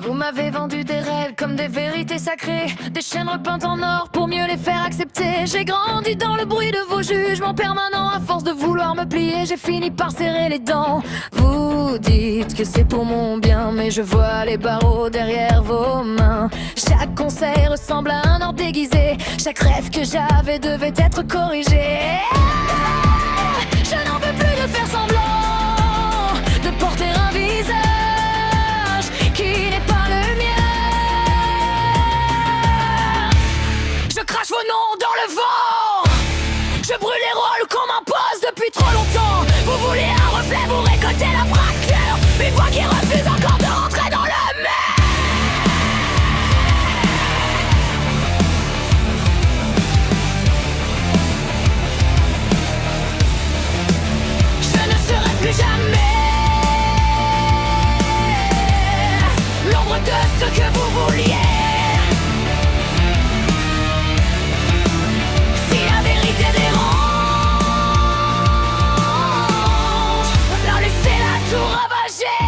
Vous m'avez vendu des rêves comme des vérités sacrées, des chaînes repeintes en or pour mieux les faire accepter. J'ai grandi dans le bruit de vos jugements permanents. À force de vouloir me plier, j'ai fini par serrer les dents. Vous dites que c'est pour mon bien, mais je vois les barreaux derrière vos mains. Chaque conseil ressemble à un ordre déguisé. Chaque rêve que j'avais devait être corrigé. Je n'en peux plus de faire semblant, de porter un visage qui n'est pas le mien. Je crache vos noms dans le vent, je brûle les rôles qu'on m'impose depuis trop longtemps. Vous voulez un reflet, vous récoltez la fracture, une voix qui refuse encore de rentrer dans le mur. Je ne serai plus jamais l'ombre de ce que vous vouliez. Si la vérité dérange, alors laissez-la tout ravager.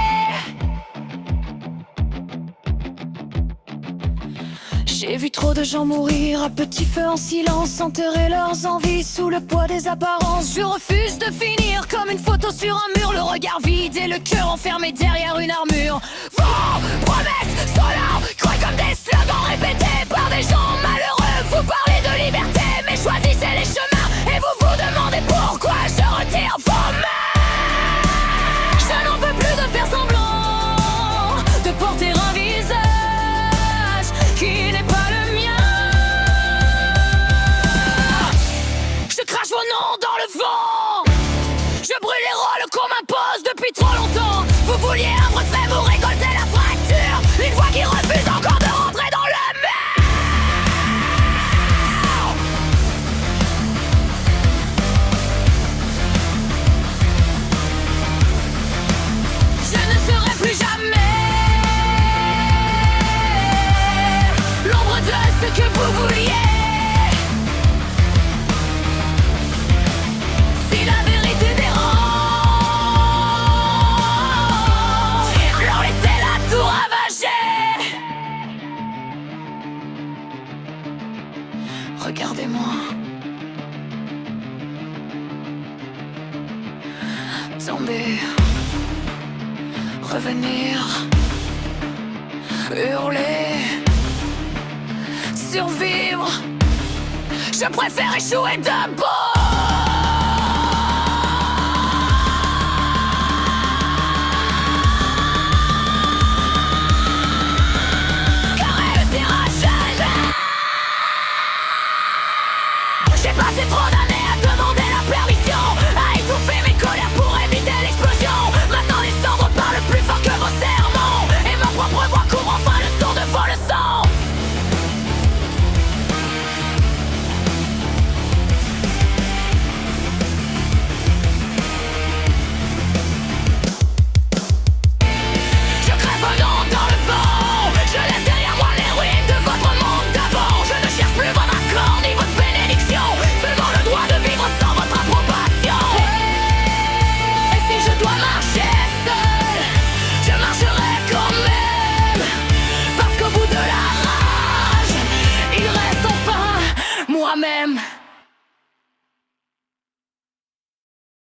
J'ai vu trop de gens mourir à petit feu en silence, enterrer leurs envies sous le poids des apparences. Je refuse de finir comme une photo sur un mur, le regard vide et le cœur enfermé derrière une armure. Vos promesses sonores croient comme des slogans répétés par des gens malheureux. Vous parlez de liberté, mais choisissez les chemins et vous vous demandez pourquoi je retire vos mains. Je n'en peux plus de faire semblant, de porter un visage qui n'est pas le mien. Je crache vos noms dans le vent, je brûle les rôles qu'on m'impose depuis trop longtemps. Vous vouliez un reflet, vous récoltez la fracture, une voix qui refuse encore de rentrer dans le mur. Je ne serai plus jamais l'ombre de ce que vous vouliez. Si la vérité dérange, alors laissez-la tout ravager. Regardez-moi, tomber, revenir, hurler, survivre. Je préfère échouer debout.